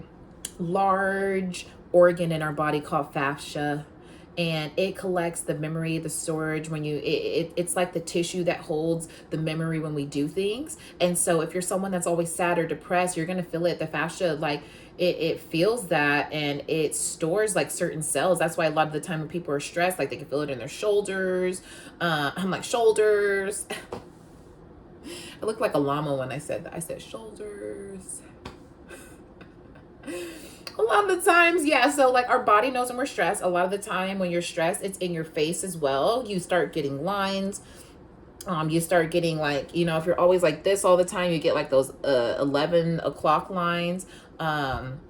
large organ in our body called fascia, and it collects the memory, the storage. When it's like the tissue that holds the memory when we do things. And so if you're someone that's always sad or depressed, you're going to feel it. The fascia, like it feels that, and it stores like certain cells. That's why a lot of the time when people are stressed, like they can feel it in their shoulders. I'm like, shoulders. I look like a llama when I said that. I said shoulders. A lot of the times, yeah. So like our body knows when we're stressed. A lot of the time when you're stressed, it's in your face as well. You start getting lines. You start getting like, if you're always like this all the time, you get like those 11 o'clock lines.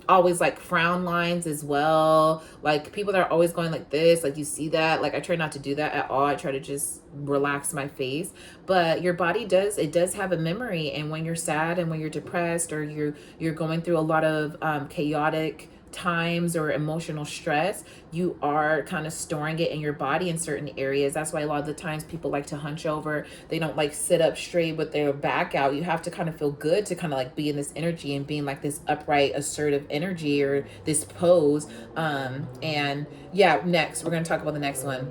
Always like frown lines as well. Like people that are always going like this, like you see that. Like I try not to do that at all. I try to just relax my face. But your body does have a memory, and when you're sad and when you're depressed, or you're going through a lot of chaotic times or emotional stress, you are kind of storing it in your body in certain areas. That's why a lot of the times people like to hunch over. They don't like sit up straight with their back out. You have to kind of feel good to kind of like be in this energy and being like this upright, assertive energy, or this pose. And yeah, next we're going to talk about the next one,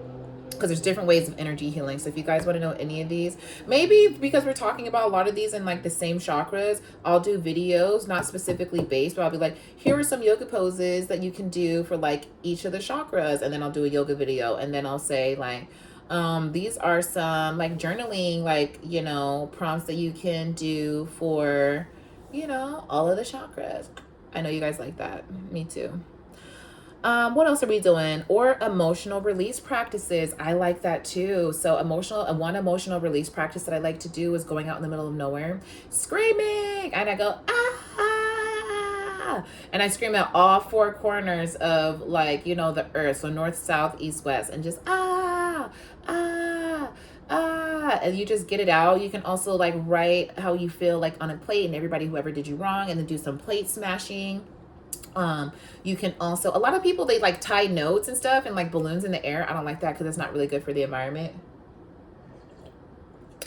because there's different ways of energy healing. So if you guys want to know any of these, maybe because we're talking about a lot of these in like the same chakras, I'll do videos, not specifically based, but I'll be like, here are some yoga poses that you can do for like each of the chakras. And then I'll do a yoga video. And then I'll say like, these are some like journaling, like, prompts that you can do for, all of the chakras. I know you guys like that. Me too. What else are we doing? Or emotional release practices. I like that too. So one emotional release practice that I like to do is going out in the middle of nowhere, screaming, and I go, ah, and I scream at all four corners of like, the earth. So north, south, east, west, and just, ah, and you just get it out. You can also like write how you feel like on a plate, and everybody, whoever did you wrong, and then do some plate smashing. You can also, a lot of people, they like tie notes and stuff and like balloons in the air. I don't like that because it's not really good for the environment.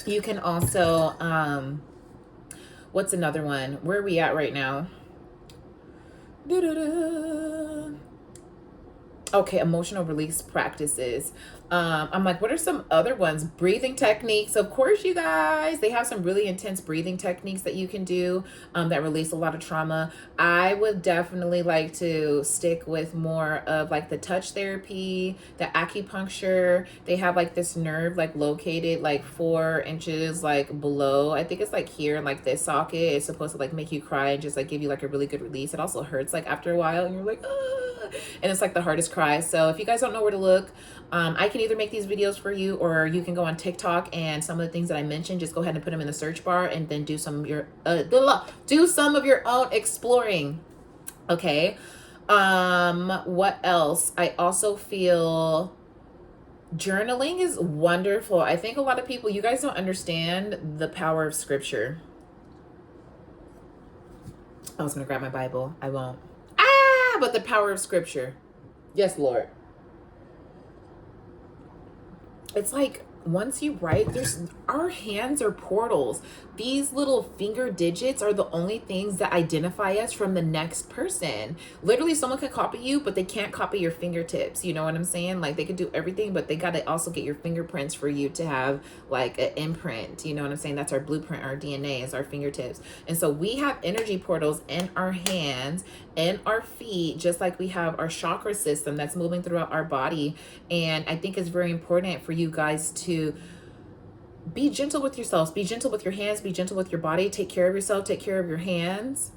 You can also, what's another one? Where are we at right now? Okay, emotional release practices. I'm like, what are some other ones? Breathing techniques. Of course, you guys, they have some really intense breathing techniques that you can do that release a lot of trauma. I would definitely like to stick with more of like the touch therapy, the acupuncture. They have like this nerve like located like 4 inches like below. I think it's like here, like this socket. It's supposed to like make you cry and just like give you like a really good release. It also hurts like after a while, and you're like, ah, and it's like the hardest cry. So if you guys don't know where to look, I can either make these videos for you, or you can go on TikTok, and some of the things that I mentioned, just go ahead and put them in the search bar, and then do some of your own exploring. Okay. What else? I also feel journaling is wonderful. I think a lot of people, you guys don't understand the power of scripture. I was gonna grab my Bible. I won't. But the power of scripture. Yes, Lord. It's like once you write, our hands are portals. These little finger digits are the only things that identify us from the next person. Literally, someone can copy you, but they can't copy your fingertips. You know what I'm saying? Like, they could do everything, but they got to also get your fingerprints for you to have like an imprint. You know what I'm saying? That's our blueprint. Our DNA is our fingertips. And so we have energy portals in our hands and our feet, just like we have our chakra system that's moving throughout our body. And I think it's very important for you guys to be gentle with yourselves, be gentle with your hands, be gentle with your body, take care of yourself, take care of your hands.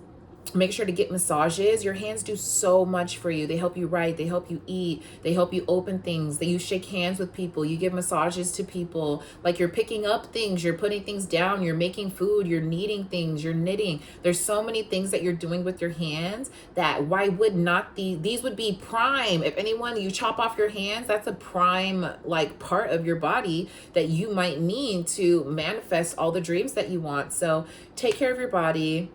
Make sure to get massages. Your hands do so much for you. They help you write, they help you eat, they help you open things. You shake hands with people, you give massages to people. Like, you're picking up things, you're putting things down, you're making food, you're kneading things, you're knitting. There's so many things that you're doing with your hands that why would not these would be prime. If anyone, you chop off your hands, that's a prime like part of your body that you might need to manifest all the dreams that you want. So take care of your body.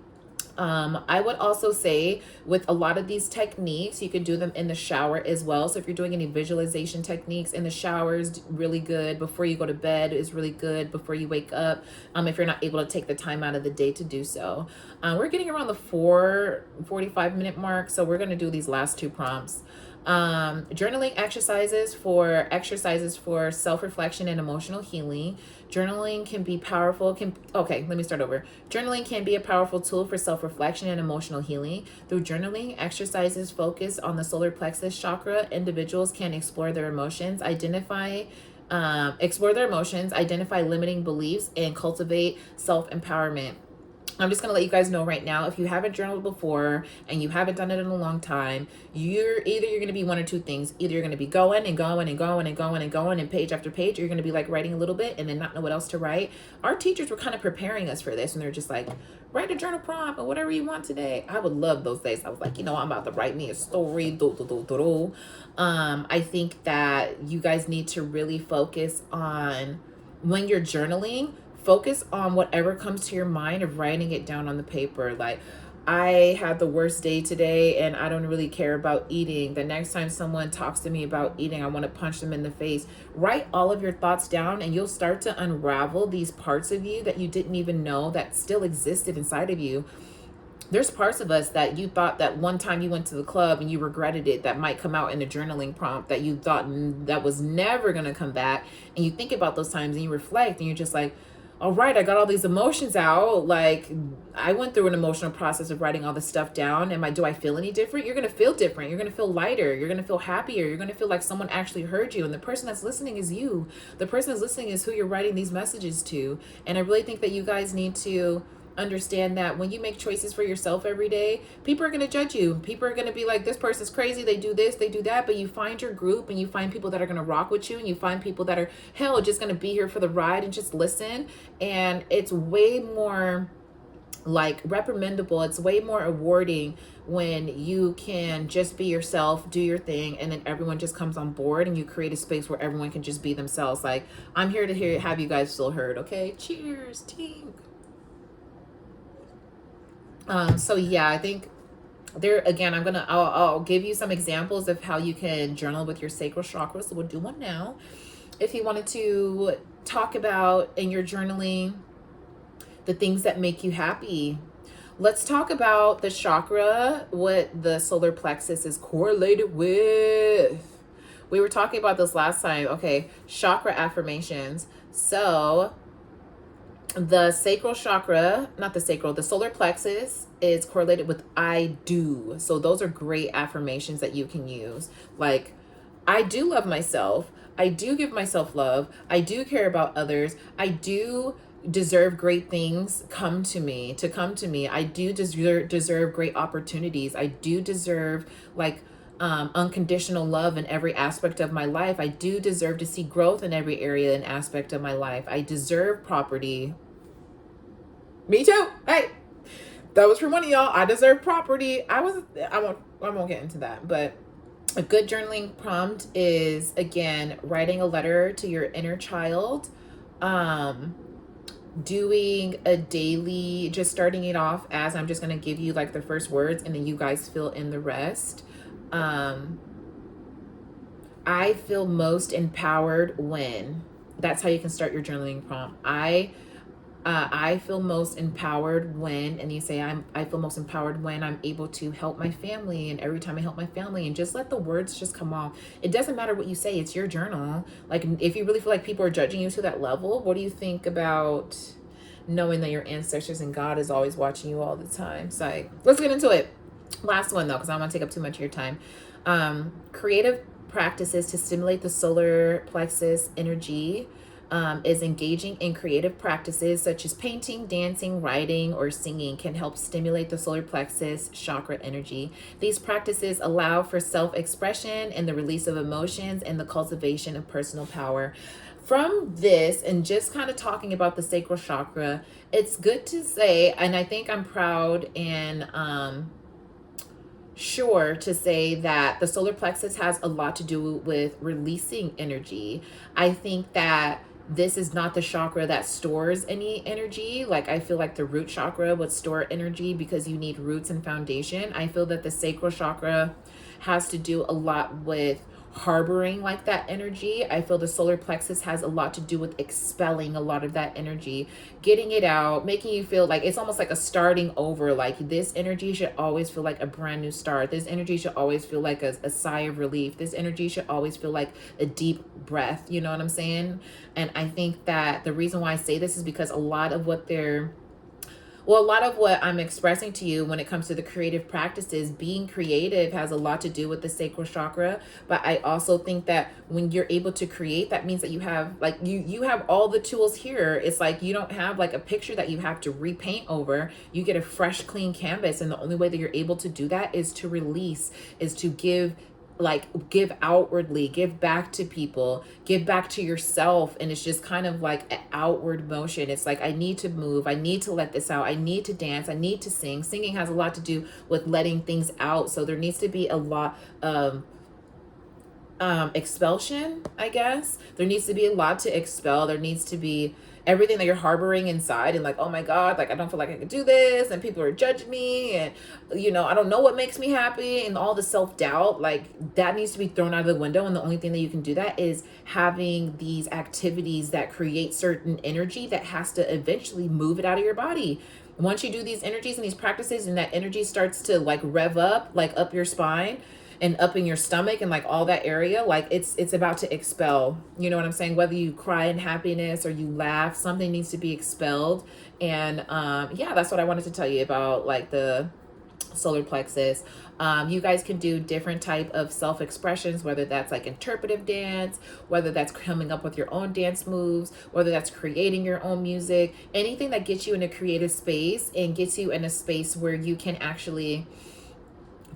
I would also say with a lot of these techniques, you could do them in the shower as well. So if you're doing any visualization techniques in the shower is really good. Before you go to bed is really good. Before you wake up, if you're not able to take the time out of the day to do so. We're getting around the 45-minute mark. So we're going to do these last two prompts. Journaling exercises for self-reflection and emotional healing. Journaling can be powerful. Let me start over. Journaling can be a powerful tool for self-reflection and emotional healing. Through journaling exercises focused on the solar plexus chakra, individuals can explore their emotions, identify limiting beliefs, and cultivate self-empowerment. I'm just going to let you guys know right now, if you haven't journaled before and you haven't done it in a long time, you're going to be one or two things. Either you're going to be going and going and going and going and going and page after page, or you're going to be like writing a little bit and then not know what else to write. Our teachers were kind of preparing us for this, and they're just like, write a journal prompt or whatever you want today. I would love those days. I was like, I'm about to write me a story. I think that you guys need to really focus on, when you're journaling, focus on whatever comes to your mind of writing it down on the paper. Like, I had the worst day today and I don't really care about eating. The next time someone talks to me about eating, I want to punch them in the face. Write all of your thoughts down and you'll start to unravel these parts of you that you didn't even know that still existed inside of you. There's parts of us that you thought that one time you went to the club and you regretted it, that might come out in a journaling prompt, that you thought that was never going to come back. And you think about those times and you reflect and you're just like, all right, I got all these emotions out. Like, I went through an emotional process of writing all this stuff down. Do I feel any different? You're going to feel different. You're going to feel lighter. You're going to feel happier. You're going to feel like someone actually heard you. And the person that's listening is you. The person that's listening is who you're writing these messages to. And I really think that you guys need to understand that when you make choices for yourself every day, people are going to judge you. People are going to be like, this person's crazy, they do this, they do that. But you find your group and you find people that are going to rock with you, and you find people that are just going to be here for the ride and just listen. And it's way more like reprimandable, it's way more rewarding when you can just be yourself, do your thing, and then everyone just comes on board and you create a space where everyone can just be themselves. Like, I'm here to have you guys feel heard. Okay, cheers, team. So yeah, I think there again, I'll give you some examples of how you can journal with your sacral chakra. So we'll do one now. If you wanted to talk about in your journaling the things that make you happy, let's talk about the chakra, what the solar plexus is correlated with. We were talking about this last time. Okay, chakra affirmations. So the sacral chakra, the solar plexus is correlated with I do. So those are great affirmations that you can use. Like, I do love myself. I do give myself love. I do care about others. I do deserve great things to come to me. I do deserve great opportunities. I do deserve unconditional love in every aspect of my life. I do deserve to see growth in every area and aspect of my life. I deserve property. Me too. Hey, that was for one of y'all. I deserve property. I won't get into that, but a good journaling prompt is, again, writing a letter to your inner child, doing a daily, just starting it off as I'm just going to give you like the first words and then you guys fill in the rest. I feel most empowered when That's how you can start your journaling prompt. I feel most empowered when, and you say, I feel most empowered when I'm able to help my family, and every time I help my family, and just let the words just come off. It doesn't matter what you say, it's your journal. Like, if you really feel like people are judging you to that level, what do you think about knowing that your ancestors and God is always watching you all the time? So let's get into it. Last one though, because I don't want to take up too much of your time. Creative practices to stimulate the solar plexus energy is engaging in creative practices such as painting, dancing, writing, or singing can help stimulate the solar plexus chakra energy. These practices allow for self-expression and the release of emotions and the cultivation of personal power. From this, and just kind of talking about the sacral chakra, it's good to say, and I think I'm proud and sure to say that the solar plexus has a lot to do with releasing energy. I think that this is not the chakra that stores any energy. Like, I feel like the root chakra would store energy because you need roots and foundation. I feel that the sacral chakra has to do a lot with harboring like that energy. I feel the solar plexus has a lot to do with expelling a lot of that energy, getting it out, making you feel like it's almost like a starting over. Like, this energy should always feel like a brand new start. This energy should always feel like a sigh of relief. This energy should always feel like a deep breath. You know what I'm saying? And I think that the reason why I say this is because a lot of what I'm expressing to you when it comes to the creative practices, being creative has a lot to do with the sacral chakra. But I also think that when you're able to create, that means that you have like you have all the tools here. It's like you don't have like a picture that you have to repaint over. You get a fresh, clean canvas, and the only way that you're able to do that is to release, is to give outwardly, give back to people, give back to yourself. And it's just kind of like an outward motion. It's like, I need to move, I need to let this out, I need to dance, I need to sing. Singing has a lot to do with letting things out. So there needs to be a lot of expulsion, I guess. There needs to be a lot to expel. There needs to be everything that you're harboring inside, and like, oh my God, like, I don't feel like I can do this, and people are judging me, and I don't know what makes me happy, and all the self-doubt, like, that needs to be thrown out of the window. And the only thing that you can do that is having these activities that create certain energy that has to eventually move it out of your body. Once you do these energies and these practices, and that energy starts to like rev up, like up your spine and up in your stomach and like all that area, like it's about to expel. You know what I'm saying? Whether you cry in happiness or you laugh, something needs to be expelled. And yeah, that's what I wanted to tell you about like the solar plexus. You guys can do different type of self-expressions, whether that's like interpretive dance, whether that's coming up with your own dance moves, whether that's creating your own music, anything that gets you in a creative space and gets you in a space where you can actually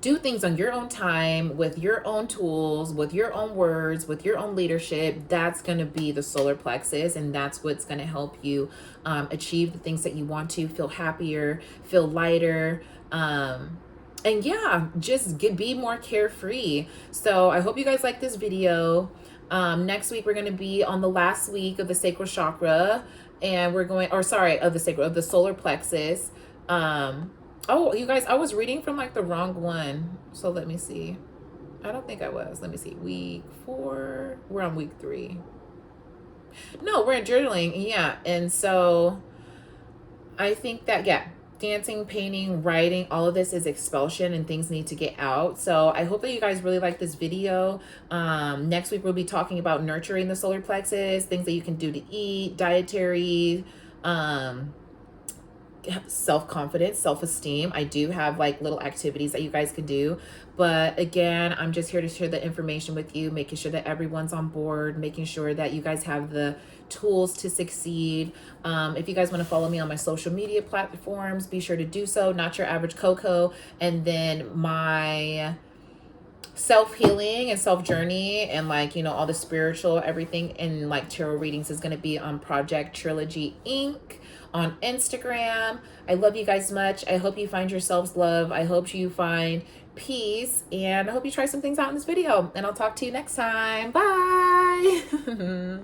do things on your own time, with your own tools, with your own words, with your own leadership. That's going to be the solar plexus, and that's what's going to help you achieve the things that you want to, feel happier, feel lighter, and yeah, just be more carefree. So I hope you guys like this video. Next week we're going to be on the last week of the sacral chakra, and we're going, or sorry, of the solar plexus. Oh, you guys, I was reading from like the wrong one. So let me see. I don't think I was. Let me see. Week 4. We're on week 3. No, we're in journaling. Yeah. And so I think that, yeah, dancing, painting, writing, all of this is expulsion, and things need to get out. So I hope that you guys really like this video. Next week, we'll be talking about nurturing the solar plexus, things that you can do to eat, dietary, self-confidence, self-esteem. I do have like little activities that you guys can do, but again, I'm just here to share the information with you, making sure that everyone's on board, making sure that you guys have the tools to succeed. If you guys want to follow me on my social media platforms, be sure to do so. Not Your Average Coco, and then my self-healing and self-journey and like all the spiritual everything and like tarot readings is going to be on Project Trilogy Inc. on Instagram. I love you guys much. I hope you find yourselves love. I hope you find peace, and I hope you try some things out in this video, and I'll talk to you next time. Bye.